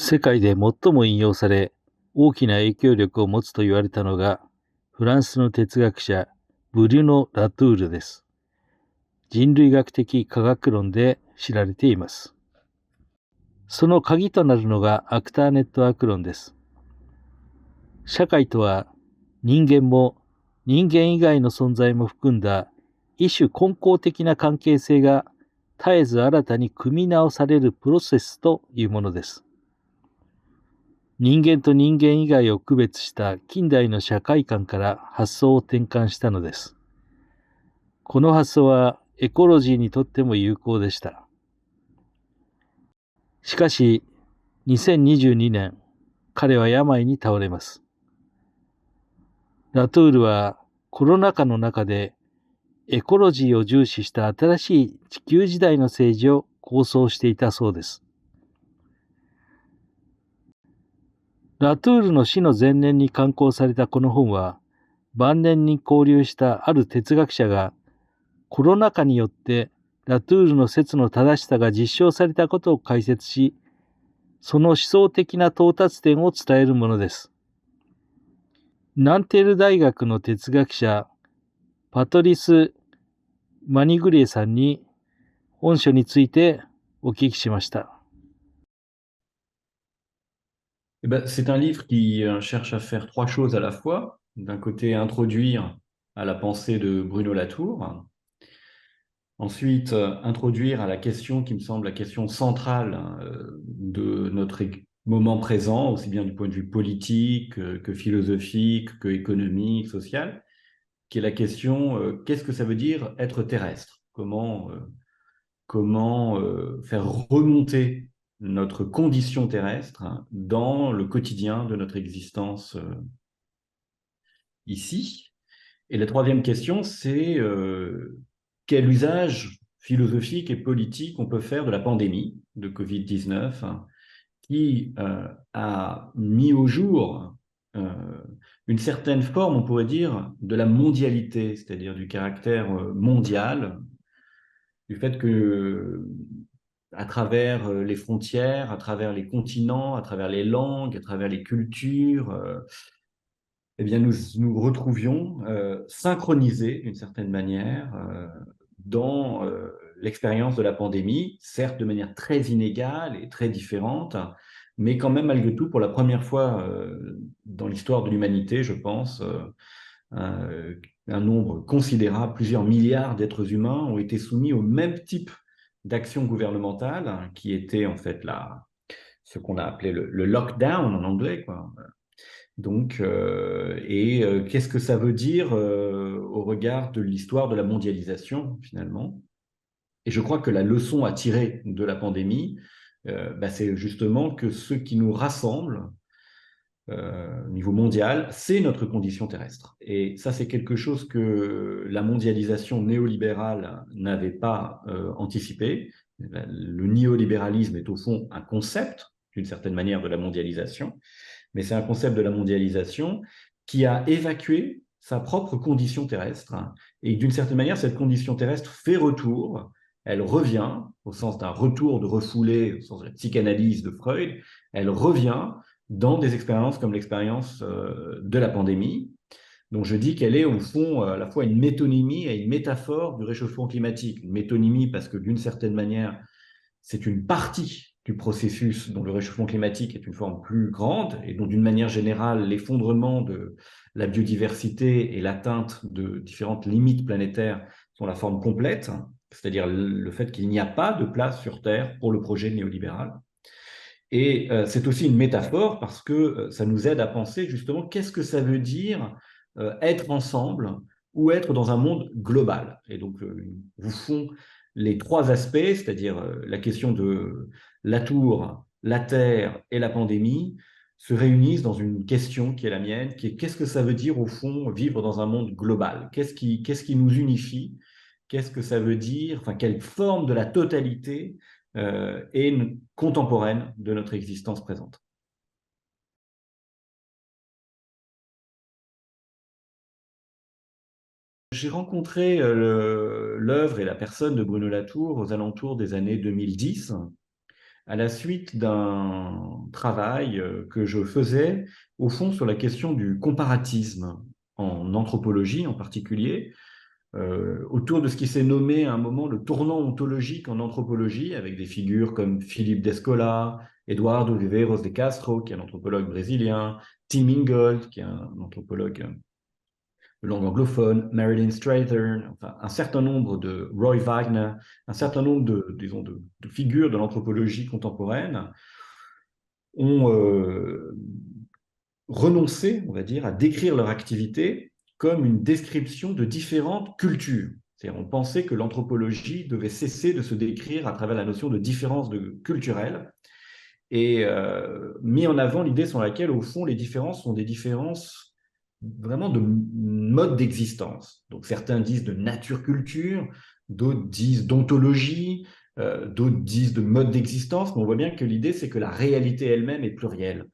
世界で最も引用され、大きな影響力を持つと言われたのが、フランスの哲学者、ブリュノ・ラトゥールです。人類学的科学論で知られています。その鍵となるのがアクターネットワーク論です。社会とは、人間も人間以外の存在も含んだ一種根高的な関係性が絶えず新たに組み直されるプロセスというものです。人間と人間以外を区別した近代の社会観から発想を転換したのです。この発想はエコロジーにとっても有効でした。しかし、2022年、彼は病に倒れます。ラトゥールはコロナ禍の中でエコロジーを重視した新しい地球時代の政治を構想していたそうです。ラトゥールの死の前年に刊行されたこの本は、晩年に交流したある哲学者がコロナ禍によってラトゥールの説の正しさが実証されたことを解説し、その思想的な到達点を伝えるものです。ナンテール大学の哲学者、パトリス・マニグリエさんに本書についてお聞きしました。C'est un livre qui cherche à faire trois choses à la fois. D'un côté, introduire à la pensée de Bruno Latour. Ensuite, introduire à la question qui me semble la question centrale de notre moment présent, aussi bien du point de vue politique que philosophique, que économique, social, qui est la question qu'est-ce que ça veut dire être terrestre? Comment faire remonter notre condition terrestre dans le quotidien de notre existence ici. Et la troisième question, c'est quel usage philosophique et politique on peut faire de la pandémie de Covid-19 qui a mis au jour une certaine forme, on pourrait dire, de la mondialité, c'est-à-dire du caractère mondial, du fait que à travers les frontières, à travers les continents, à travers les langues, à travers les cultures, eh bien nous nous retrouvions synchronisés d'une certaine manière dans l'expérience de la pandémie, certes de manière très inégale et très différente, mais quand même malgré tout pour la première fois dans l'histoire de l'humanité, je pense, un nombre considérable, plusieurs milliards d'êtres humains ont été soumis au même type d'action gouvernementale qui était en fait ce qu'on a appelé le lockdown en anglais, quoi. Donc, qu'est-ce que ça veut dire au regard de l'histoire de la mondialisation finalement? Et je crois que la leçon à tirer de la pandémie, c'est justement que ce qui nous rassemble au niveau mondial, c'est notre condition terrestre. Et ça, c'est quelque chose que la mondialisation néolibérale n'avait pas anticipé. Le néolibéralisme est au fond un concept, d'une certaine manière, de la mondialisation, mais c'est un concept de la mondialisation qui a évacué sa propre condition terrestre. Et d'une certaine manière, cette condition terrestre fait retour, elle revient, au sens d'un retour de refoulé, au sens de la psychanalyse de Freud, elle revient dans des expériences comme l'expérience de la pandémie. Donc je dis qu'elle est au fond à la fois une métonymie et une métaphore du réchauffement climatique. Une métonymie parce que d'une certaine manière, c'est une partie du processus dont le réchauffement climatique est une forme plus grande et dont d'une manière générale, l'effondrement de la biodiversité et l'atteinte de différentes limites planétaires sont la forme complète, c'est-à-dire le fait qu'il n'y a pas de place sur Terre pour le projet néolibéral. Et c'est aussi une métaphore parce que ça nous aide à penser justement qu'est-ce que ça veut dire être ensemble ou être dans un monde global. Et donc, vous font les trois aspects, c'est-à-dire la question de la tour, la terre et la pandémie, se réunissent dans une question qui est la mienne, qui est qu'est-ce que ça veut dire au fond vivre dans un monde global? Qu'est-ce qui nous unifie? Qu'est-ce que ça veut dire? Enfin, quelle forme de la totalité et contemporaine de notre existence présente. J'ai rencontré l'œuvre et la personne de Bruno Latour aux alentours des années 2010, à la suite d'un travail que je faisais, au fond, sur la question du comparatisme en anthropologie en particulier, autour de ce qui s'est nommé à un moment le tournant ontologique en anthropologie, avec des figures comme Philippe Descola, Eduardo Viveiros de Castro, qui est un anthropologue brésilien, Tim Ingold, qui est un anthropologue de langue anglophone, Marilyn Strathern, enfin, un certain nombre de Roy Wagner, un certain nombre disons, de figures de l'anthropologie contemporaine ont renoncé, on va dire, à décrire leur activité comme une description de différentes cultures. C'est-à-dire, on pensait que l'anthropologie devait cesser de se décrire à travers la notion de différence culturelle et mis en avant l'idée sur laquelle, au fond, les différences sont des différences vraiment de mode d'existence. Donc certains disent de nature-culture, d'autres disent d'ontologie, d'autres disent de mode d'existence, mais on voit bien que l'idée, c'est que la réalité elle-même est plurielle.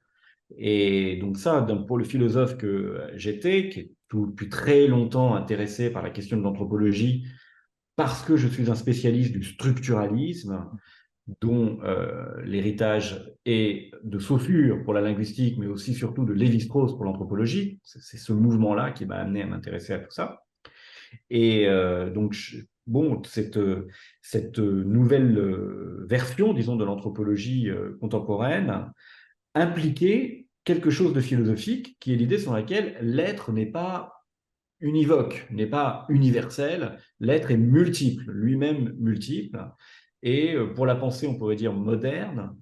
Et donc ça, pour le philosophe que j'étais, qui est depuis très longtemps intéressé par la question de l'anthropologie, parce que je suis un spécialiste du structuralisme, dont l'héritage est de Saussure pour la linguistique, mais aussi surtout de Lévi-Strauss pour l'anthropologie. C'est ce mouvement-là qui m'a amené à m'intéresser à tout ça. Et donc, bon, cette nouvelle version, disons, de l'anthropologie contemporaine impliquait quelque chose de philosophique, qui est l'idée sur laquelle l'être n'est pas univoque, n'est pas universel, l'être est multiple, lui-même multiple. Et pour la pensée, on pourrait dire moderne,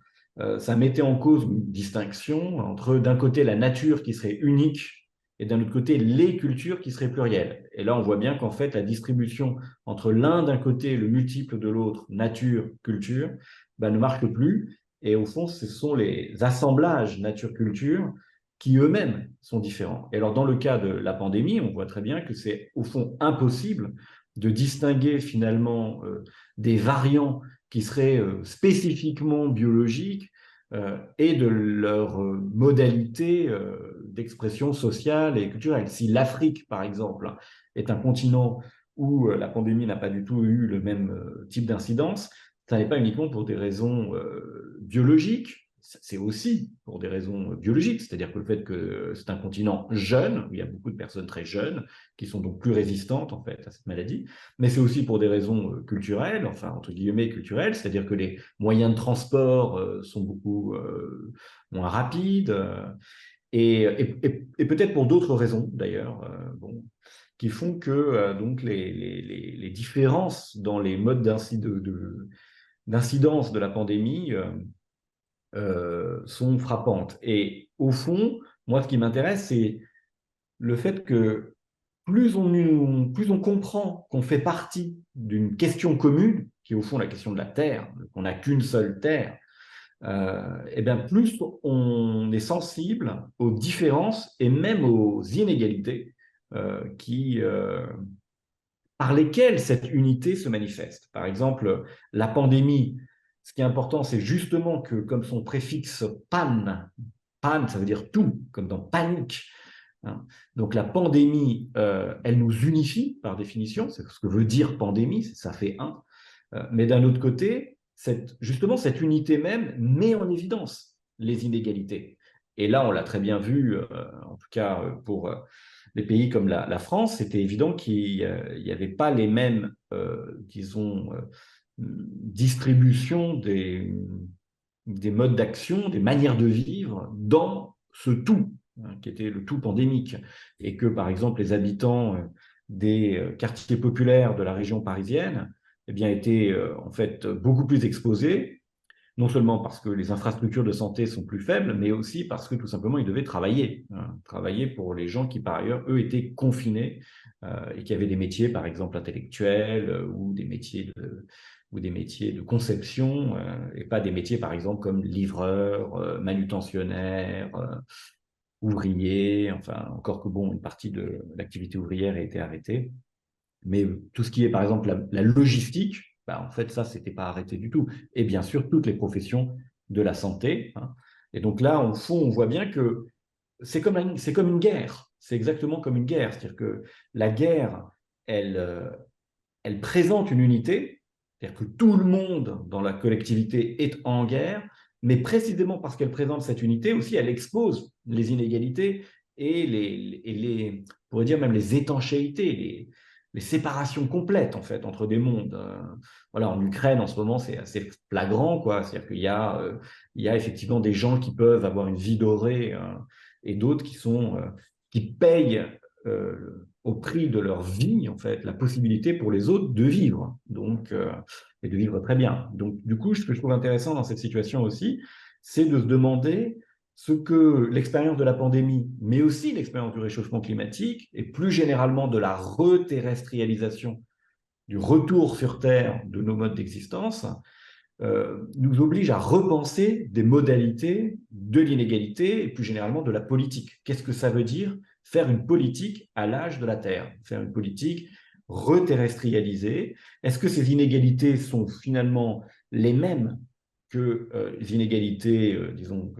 ça mettait en cause une distinction entre d'un côté la nature qui serait unique et d'un autre côté les cultures qui seraient plurielles. Et là, on voit bien qu'en fait, la distribution entre l'un d'un côté et le multiple de l'autre, nature, culture, ben, ne marche plus. Et au fond, ce sont les assemblages nature-culture qui eux-mêmes sont différents. Et alors, dans le cas de la pandémie, on voit très bien que c'est au fond impossible de distinguer finalement des variants qui seraient spécifiquement biologiques et de leur modalité d'expression sociale et culturelle. Si l'Afrique, par exemple, est un continent où la pandémie n'a pas du tout eu le même type d'incidence, ça n'est pas uniquement pour des raisons biologiques, c'est aussi pour des raisons biologiques, c'est-à-dire que le fait que c'est un continent jeune, où il y a beaucoup de personnes très jeunes, qui sont donc plus résistantes en fait à cette maladie, mais c'est aussi pour des raisons culturelles, enfin entre guillemets culturelles, c'est-à-dire que les moyens de transport sont beaucoup moins rapides, et peut-être pour d'autres raisons d'ailleurs, bon, qui font que donc les différences dans les modes d'incidence de la pandémie sont frappantes. Et au fond, moi, ce qui m'intéresse, c'est le fait que plus on comprend qu'on fait partie d'une question commune, qui est au fond la question de la Terre, qu'on n'a qu'une seule Terre, et bien plus on est sensible aux différences et même aux inégalités par lesquelles cette unité se manifeste. Par exemple, la pandémie, ce qui est important, c'est justement que, comme son préfixe pan, ça veut dire tout, comme dans panique, hein. Donc la pandémie, elle nous unifie par définition, c'est ce que veut dire pandémie, ça fait un. Mais d'un autre côté, justement, cette unité même met en évidence les inégalités. Et là, on l'a très bien vu, en tout cas pour les pays comme la France, c'était évident qu'il n'y avait pas les mêmes, disons, distributions des modes d'action, des manières de vivre dans ce tout, hein, qui était le tout pandémique. Et que, par exemple, les habitants des quartiers populaires de la région parisienne eh bien, étaient en fait beaucoup plus exposés, non seulement parce que les infrastructures de santé sont plus faibles, mais aussi parce que tout simplement ils devaient travailler, hein, travailler pour les gens qui par ailleurs, eux, étaient confinés et qui avaient des métiers, par exemple, intellectuels ou des métiers de conception, et pas des métiers, par exemple, comme livreur, manutentionnaire, ouvrier, enfin, encore que bon, une partie de l'activité ouvrière a été arrêtée. Mais tout ce qui est, par exemple, la logistique, bah, en fait, ça, c'était pas arrêté du tout. Et bien sûr, toutes les professions de la santé, hein. Et donc là, au fond, on voit bien que c'est comme une guerre. C'est exactement comme une guerre. C'est-à-dire que la guerre, elle présente une unité, c'est-à-dire que tout le monde dans la collectivité est en guerre, mais précisément parce qu'elle présente cette unité aussi, elle expose les inégalités et on pourrait dire même les étanchéités, les séparations complètes en fait entre des mondes. Voilà, en Ukraine en ce moment c'est assez flagrant, quoi. C'est-à-dire il y a effectivement des gens qui peuvent avoir une vie dorée et d'autres qui payent au prix de leur vie en fait la possibilité pour les autres de vivre. Donc et de vivre très bien. Donc, du coup, ce que je trouve intéressant dans cette situation aussi, c'est de se demander ce que l'expérience de la pandémie, mais aussi l'expérience du réchauffement climatique, et plus généralement de la reterrestrialisation, du retour sur Terre de nos modes d'existence, nous oblige à repenser des modalités de l'inégalité et plus généralement de la politique. Qu'est-ce que ça veut dire faire une politique à l'âge de la Terre, faire une politique reterrestrialisée? Est-ce que ces inégalités sont finalement les mêmes que les inégalités, disons,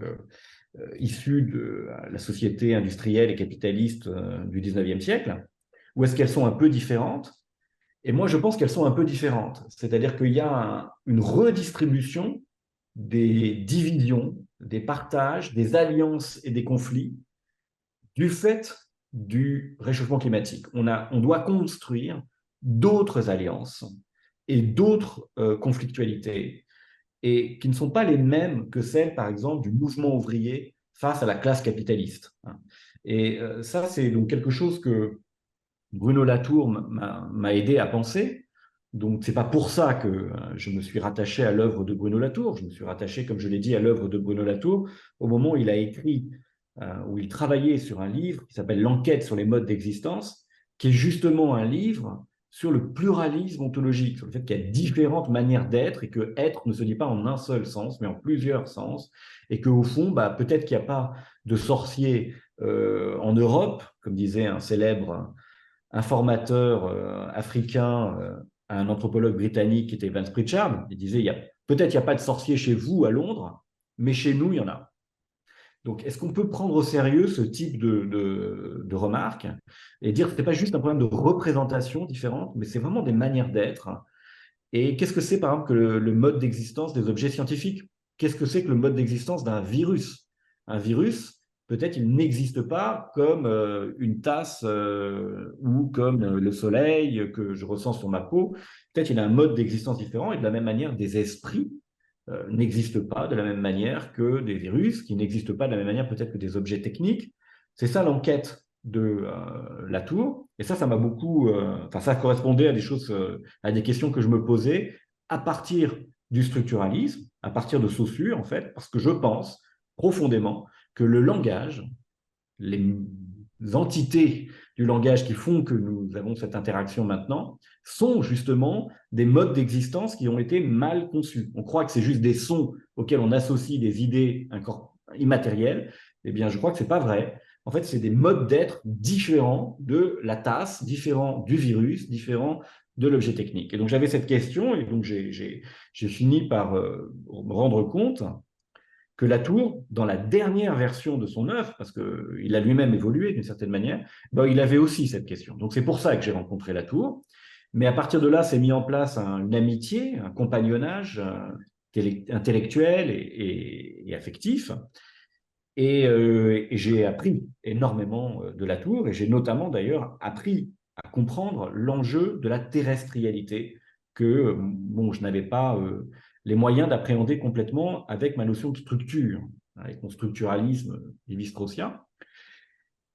issues de la société industrielle et capitaliste du 19e siècle? Ou est-ce qu'elles sont un peu différentes? Et moi, je pense qu'elles sont un peu différentes. C'est-à-dire qu'il y a une redistribution des divisions, des partages, des alliances et des conflits du fait du réchauffement climatique. On doit construire d'autres alliances et d'autres conflictualités et qui ne sont pas les mêmes que celles, par exemple, du mouvement ouvrier face à la classe capitaliste. Et ça, c'est donc quelque chose que Bruno Latour m'a aidé à penser. Donc, c'est pas pour ça que je me suis rattaché à l'œuvre de Bruno Latour. Je me suis rattaché, comme je l'ai dit, à l'œuvre de Bruno Latour au moment où il a écrit, où il travaillait sur un livre qui s'appelle L'enquête sur les modes d'existence, qui est justement un livre sur le pluralisme ontologique, sur le fait qu'il y a différentes manières d'être et que être ne se dit pas en un seul sens, mais en plusieurs sens, et qu'au fond, peut-être qu'il n'y a pas de sorcier en Europe, comme disait un célèbre informateur africain à un anthropologue britannique qui était Vance Pritchard. Il disait, peut-être il n'y a pas de sorcier chez vous à Londres, mais chez nous, il y en a. Donc, est-ce qu'on peut prendre au sérieux ce type de remarques et dire que ce n'est pas juste un problème de représentation différente, mais c'est vraiment des manières d'être? Et qu'est-ce que c'est, par exemple, que le mode d'existence des objets scientifiques? Qu'est-ce que c'est que le mode d'existence d'un virus? Un virus, peut-être il n'existe pas comme une tasse ou comme le soleil que je ressens sur ma peau. Peut-être il a un mode d'existence différent et de la même manière, des esprits n'existent pas de la même manière que des virus, qui n'existent pas de la même manière peut-être que des objets techniques. C'est ça l'enquête de Latour. Et ça m'a beaucoup... ça correspondait à des choses, à des questions que je me posais à partir du structuralisme, à partir de Saussure, en fait, parce que je pense profondément que le langage, les entités du langage qui font que nous avons cette interaction maintenant, sont justement des modes d'existence qui ont été mal conçus. On croit que c'est juste des sons auxquels on associe des idées immatérielles. Eh bien, je crois que ce n'est pas vrai. En fait, c'est des modes d'être différents de la tasse, différents du virus, différents de l'objet technique. Et donc, j'avais cette question, et donc j'ai fini par me rendre compte que Latour, dans la dernière version de son œuvre, parce qu'il a lui-même évolué d'une certaine manière, il avait aussi cette question. Donc c'est pour ça que j'ai rencontré Latour. Mais à partir de là, s'est mis en place une amitié, un compagnonnage intellectuel et affectif. Et j'ai appris énormément de Latour, et j'ai notamment d'ailleurs appris à comprendre l'enjeu de la terrestrialité que je n'avais pas les moyens d'appréhender complètement avec ma notion de structure, avec mon structuralisme lévi-straussien.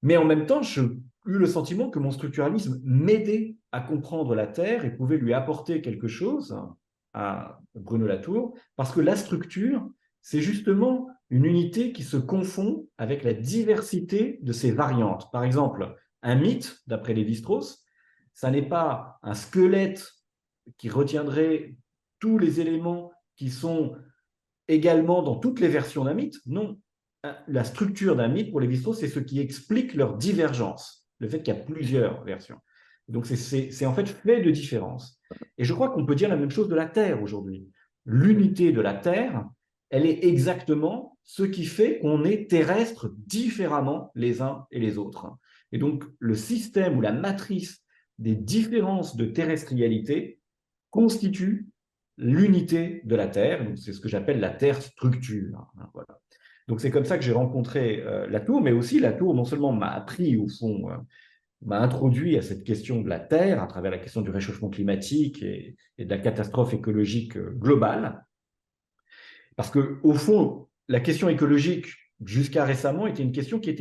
Mais en même temps, j'ai eu le sentiment que mon structuralisme m'aidait à comprendre la Terre et pouvait lui apporter quelque chose à Bruno Latour, parce que la structure, c'est justement une unité qui se confond avec la diversité de ses variantes. Par exemple, un mythe, d'après Lévi-Strauss, ça n'est pas un squelette qui retiendrait tous les éléments qui sont également dans toutes les versions d'un mythe. Non, la structure d'un mythe, pour Lévi-Strauss, c'est ce qui explique leur divergence, le fait qu'il y a plusieurs versions. Donc, c'est en fait fait de différences. Et je crois qu'on peut dire la même chose de la Terre aujourd'hui. L'unité de la Terre, elle est exactement ce qui fait qu'on est terrestre différemment les uns et les autres. Et donc, le système ou la matrice des différences de terrestrialité constitue l'unité de la Terre. C'est ce que j'appelle la Terre structure. Voilà. Donc c'est comme ça que j'ai rencontré Latour, mais aussi Latour non seulement m'a appris au fond, m'a introduit à cette question de la Terre à travers la question du réchauffement climatique et de la catastrophe écologique globale, parce que au fond, la question écologique jusqu'à récemment était une question c'est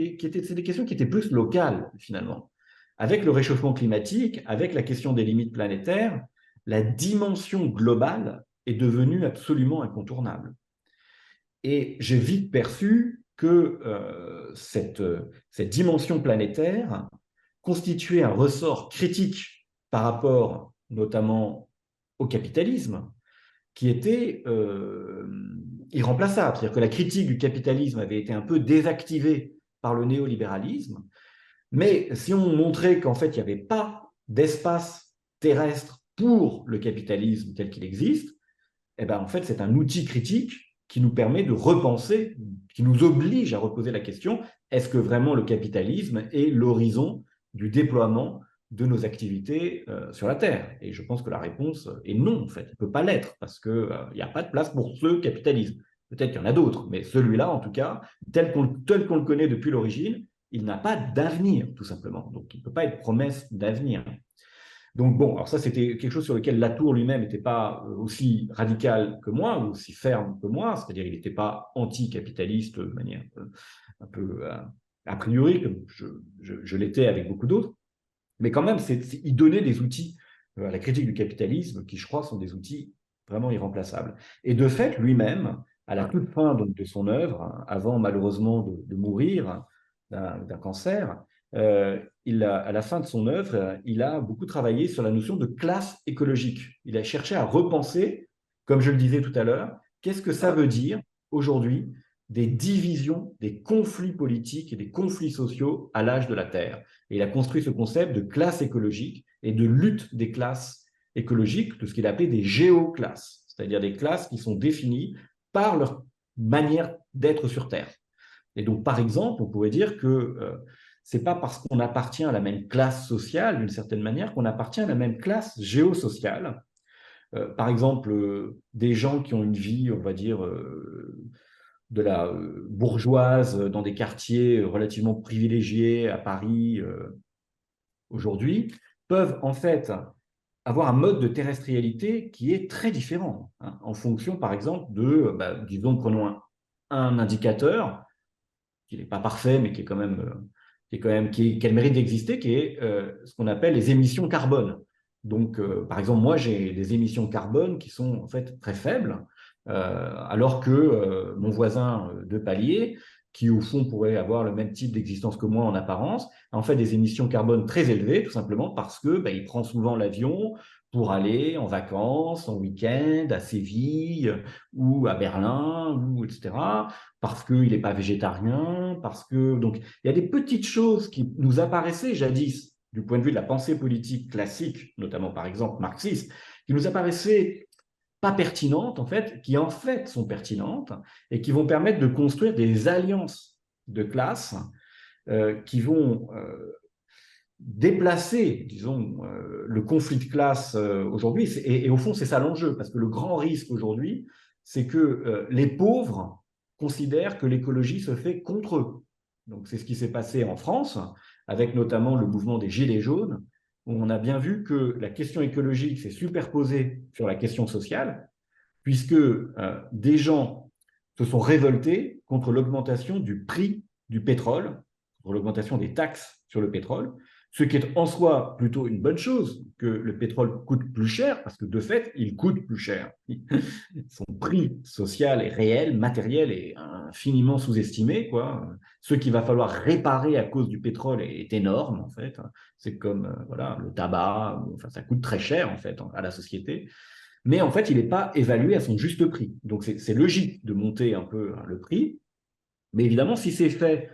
des questions qui étaient plus locales finalement. Avec le réchauffement climatique, avec la question des limites planétaires, la dimension globale est devenue absolument incontournable. Et j'ai vite perçu que cette dimension planétaire constituait un ressort critique par rapport notamment au capitalisme, qui était irremplaçable. C'est-à-dire que la critique du capitalisme avait été un peu désactivée par le néolibéralisme, mais si on montrait qu'en fait, il n'y avait pas d'espace terrestre pour le capitalisme tel qu'il existe, eh ben, en fait, c'est un outil critique qui nous permet de repenser, qui nous oblige à reposer la question, est-ce que vraiment le capitalisme est l'horizon du déploiement de nos activités sur la Terre? Et je pense que la réponse est non, en fait. Il ne peut pas l'être, parce qu'il n'y a pas de place pour ce capitalisme. Peut-être qu'il y en a d'autres, mais celui-là, en tout cas, tel qu'on le connaît depuis l'origine, il n'a pas d'avenir, tout simplement. Donc, il ne peut pas être promesse d'avenir. Donc bon, alors ça c'était quelque chose sur lequel Latour lui-même n'était pas aussi radical que moi, ou aussi ferme que moi, c'est-à-dire il n'était pas anticapitaliste de manière un peu a priori, comme je l'étais avec beaucoup d'autres, mais quand même, il donnait des outils à la critique du capitalisme qui, je crois, sont des outils vraiment irremplaçables. Et de fait, lui-même, à la toute fin donc, de son œuvre, avant malheureusement de mourir d'un cancer, à la fin de son œuvre, il a beaucoup travaillé sur la notion de classe écologique. Il a cherché à repenser, comme je le disais tout à l'heure, qu'est-ce que ça veut dire aujourd'hui des divisions, des conflits politiques et des conflits sociaux à l'âge de la Terre. Et il a construit ce concept de classe écologique et de lutte des classes écologiques, de ce qu'il appelait des géoclasses, c'est-à-dire des classes qui sont définies par leur manière d'être sur Terre. Et donc, par exemple, on pourrait dire que ce n'est pas parce qu'on appartient à la même classe sociale, d'une certaine manière, qu'on appartient à la même classe géosociale. Par exemple, des gens qui ont une vie, on va dire, de la bourgeoise dans des quartiers relativement privilégiés à Paris aujourd'hui, peuvent en fait avoir un mode de terrestrialité qui est très différent, hein, en fonction, par exemple, disons, prenons un indicateur qui n'est pas parfait, mais qui est quand même, qui a le mérite d'exister, qui est ce qu'on appelle les émissions carbone. Donc, par exemple, moi, j'ai des émissions carbone qui sont en fait très faibles, alors que mon voisin de palier, qui au fond pourrait avoir le même type d'existence que moi en apparence, a en fait des émissions carbone très élevées, tout simplement parce que il prend souvent l'avion pour aller en vacances, en week-end, à Séville ou à Berlin, ou etc., parce qu'il n'est pas végétarien, parce que... Donc, il y a des petites choses qui nous apparaissaient jadis, du point de vue de la pensée politique classique, notamment par exemple marxiste, qui nous apparaissaient pas pertinentes, en fait, qui en fait sont pertinentes et qui vont permettre de construire des alliances de classe qui vont déplacer, disons, le conflit de classe aujourd'hui. Et au fond, c'est ça l'enjeu, parce que le grand risque aujourd'hui, c'est que les pauvres considèrent que l'écologie se fait contre eux. Donc, c'est ce qui s'est passé en France, avec notamment le mouvement des Gilets jaunes, où on a bien vu que la question écologique s'est superposée sur la question sociale, puisque des gens se sont révoltés contre l'augmentation du prix du pétrole, contre l'augmentation des taxes sur le pétrole, ce qui est en soi plutôt une bonne chose, que le pétrole coûte plus cher, parce que de fait, il coûte plus cher. Son prix social et réel, matériel, est infiniment sous-estimé, quoi. Ce qu'il va falloir réparer à cause du pétrole est énorme, en fait. C'est comme voilà, le tabac, enfin, ça coûte très cher, en fait, à la société. Mais en fait, il n'est pas évalué à son juste prix. Donc, c'est logique de monter un peu le prix, mais évidemment, si c'est fait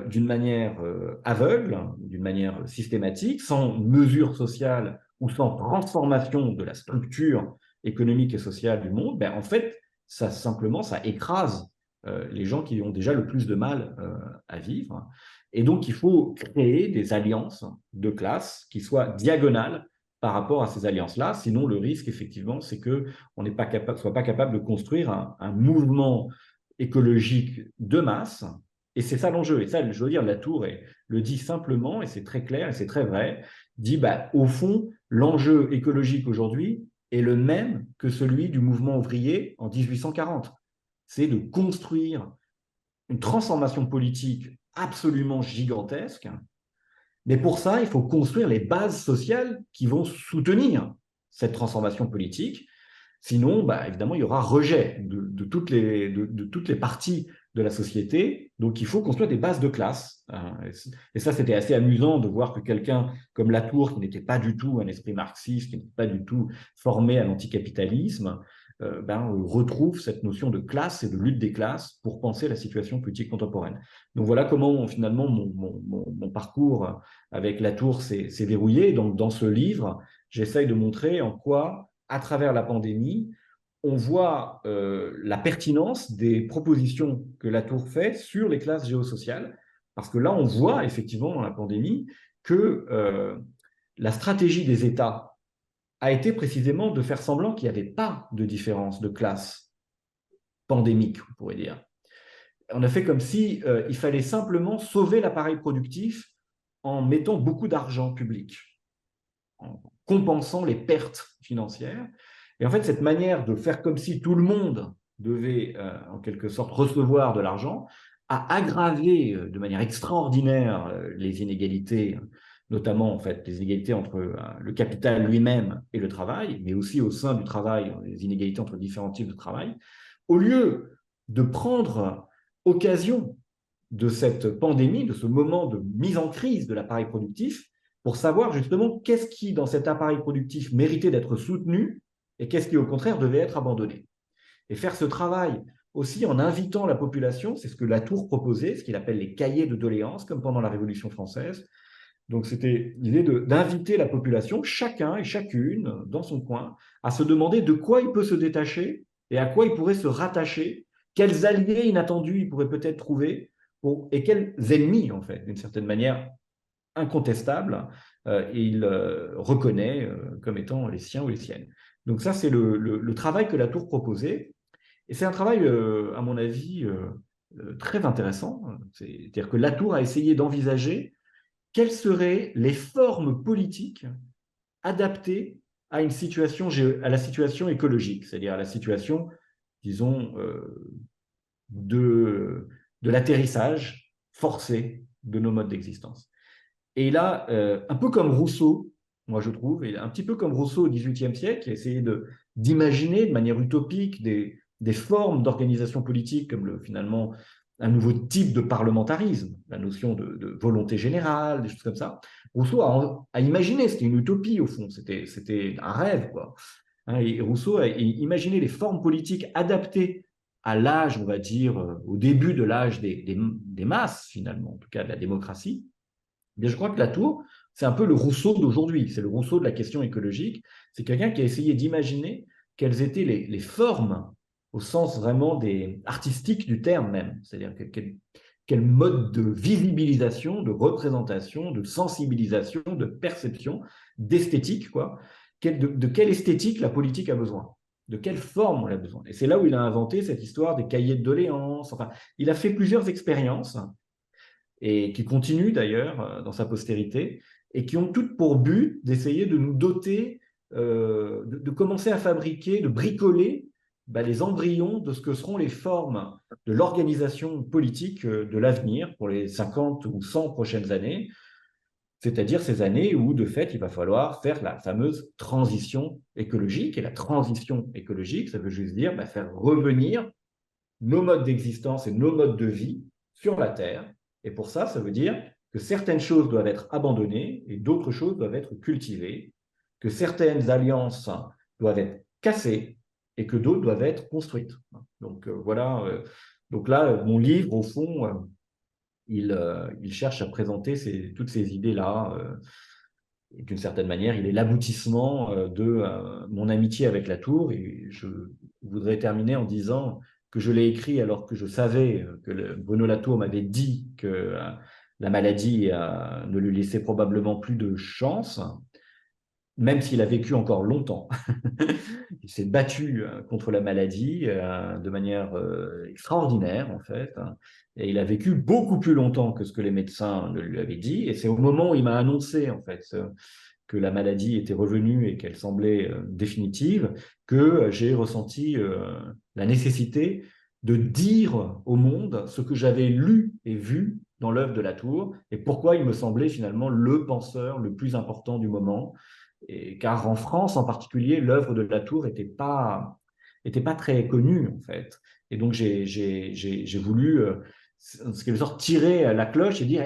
d'une manière aveugle, d'une manière systématique, sans mesure sociale ou sans transformation de la structure économique et sociale du monde, en fait, ça écrase les gens qui ont déjà le plus de mal à vivre. Et donc, il faut créer des alliances de classe qui soient diagonales par rapport à ces alliances-là. Sinon, le risque, effectivement, c'est qu'on soit pas capable de construire un mouvement écologique de masse. Et c'est ça l'enjeu. Et ça, je veux dire, Latour le dit simplement, et c'est très clair, et c'est très vrai, dit, bah, au fond, l'enjeu écologique aujourd'hui est le même que celui du mouvement ouvrier en 1840. C'est de construire une transformation politique absolument gigantesque. Mais pour ça, il faut construire les bases sociales qui vont soutenir cette transformation politique. Sinon, bah, évidemment, il y aura rejet de toutes les parties de la société. Donc, il faut construire des bases de classe. Et ça, c'était assez amusant de voir que quelqu'un comme Latour, qui n'était pas du tout un esprit marxiste, qui n'était pas du tout formé à l'anticapitalisme, retrouve cette notion de classe et de lutte des classes pour penser la situation politique contemporaine. Donc, voilà comment, finalement, mon parcours avec Latour s'est verrouillé. Donc, dans ce livre, j'essaye de montrer en quoi, à travers la pandémie, on voit la pertinence des propositions que Latour fait sur les classes géosociales, parce que là, on voit effectivement dans la pandémie que la stratégie des États a été précisément de faire semblant qu'il n'y avait pas de différence de classe pandémique, on pourrait dire. On a fait comme si il fallait simplement sauver l'appareil productif en mettant beaucoup d'argent public, en compensant les pertes financières. Et en fait, cette manière de faire comme si tout le monde devait, en quelque sorte, recevoir de l'argent, a aggravé de manière extraordinaire les inégalités, notamment en fait les inégalités entre le capital lui-même et le travail, mais aussi au sein du travail, les inégalités entre différents types de travail, au lieu de prendre occasion de cette pandémie, de ce moment de mise en crise de l'appareil productif, pour savoir justement qu'est-ce qui, dans cet appareil productif, méritait d'être soutenu et qu'est-ce qui, au contraire, devait être abandonné. Et faire ce travail aussi en invitant la population, c'est ce que Latour proposait, ce qu'il appelle les cahiers de doléances, comme pendant la Révolution française. Donc, c'était l'idée d'inviter la population, chacun et chacune, dans son coin, à se demander de quoi il peut se détacher et à quoi il pourrait se rattacher, quels alliés inattendus il pourrait peut-être trouver, et quels ennemis, en fait, d'une certaine manière incontestables, il reconnaît comme étant les siens ou les siennes. Donc ça, c'est le travail que Latour proposait. Et c'est un travail, à mon avis, très intéressant. C'est-à-dire que Latour a essayé d'envisager quelles seraient les formes politiques adaptées à une situation, à la situation écologique, c'est-à-dire à la situation, disons, de l'atterrissage forcé de nos modes d'existence. Et là, un peu comme Rousseau, moi je trouve, et un petit peu comme Rousseau au XVIIIe siècle, qui a essayé d'imaginer de manière utopique des formes d'organisation politique comme finalement un nouveau type de parlementarisme, la notion de volonté générale, des choses comme ça. Rousseau a imaginé, c'était une utopie au fond, c'était un rêve, quoi. Hein, et Rousseau a imaginé les formes politiques adaptées à l'âge, on va dire, au début de l'âge des masses, finalement, en tout cas de la démocratie. Mais je crois que Latour, c'est un peu le Rousseau d'aujourd'hui, c'est le Rousseau de la question écologique. C'est quelqu'un qui a essayé d'imaginer quelles étaient les formes, au sens vraiment artistique du terme même, c'est-à-dire quel mode de visibilisation, de représentation, de sensibilisation, de perception, d'esthétique, quoi. De quelle esthétique la politique a besoin, de quelle forme on a besoin. Et c'est là où il a inventé cette histoire des cahiers de doléances. Enfin, il a fait plusieurs expériences et qui continuent d'ailleurs dans sa postérité, et qui ont toutes pour but d'essayer de nous doter, de commencer à fabriquer, de bricoler les embryons de ce que seront les formes de l'organisation politique de l'avenir pour les 50 ou 100 prochaines années, c'est-à-dire ces années où, de fait, il va falloir faire la fameuse transition écologique. Et la transition écologique, ça veut juste dire faire revenir nos modes d'existence et nos modes de vie sur la Terre. Et pour ça, ça veut dire que certaines choses doivent être abandonnées et d'autres choses doivent être cultivées, que certaines alliances doivent être cassées et que d'autres doivent être construites. Donc voilà. Donc là, mon livre, au fond, il cherche à présenter toutes ces idées-là. Et d'une certaine manière, il est l'aboutissement de mon amitié avec Latour. Et je voudrais terminer en disant que je l'ai écrit alors que je savais que Bruno Latour m'avait dit que la maladie ne lui laissait probablement plus de chance. même s'il a vécu encore longtemps. Il s'est battu contre la maladie de manière extraordinaire, en fait. Et il a vécu beaucoup plus longtemps que ce que les médecins ne lui avaient dit. Et c'est au moment où il m'a annoncé, en fait, que la maladie était revenue et qu'elle semblait définitive, que j'ai ressenti la nécessité de dire au monde ce que j'avais lu et vu dans l'œuvre de Latour et pourquoi il me semblait finalement le penseur le plus important du moment. Et, car en France en particulier, l'œuvre de Latour était pas très connue en fait. Et donc j'ai voulu ce quelque sorte tirer la cloche et dire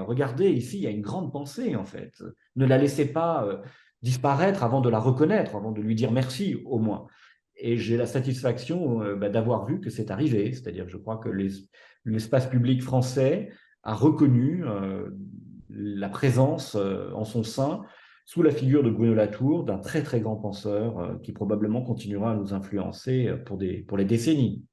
regardez ici il y a une grande pensée en fait, ne la laissez pas disparaître avant de la reconnaître, avant de lui dire merci au moins. Et j'ai la satisfaction d'avoir vu que c'est arrivé, c'est-à-dire je crois que l'espace public français a reconnu la présence en son sein, sous la figure de Bruno Latour, d'un très très grand penseur qui probablement continuera à nous influencer pour les décennies.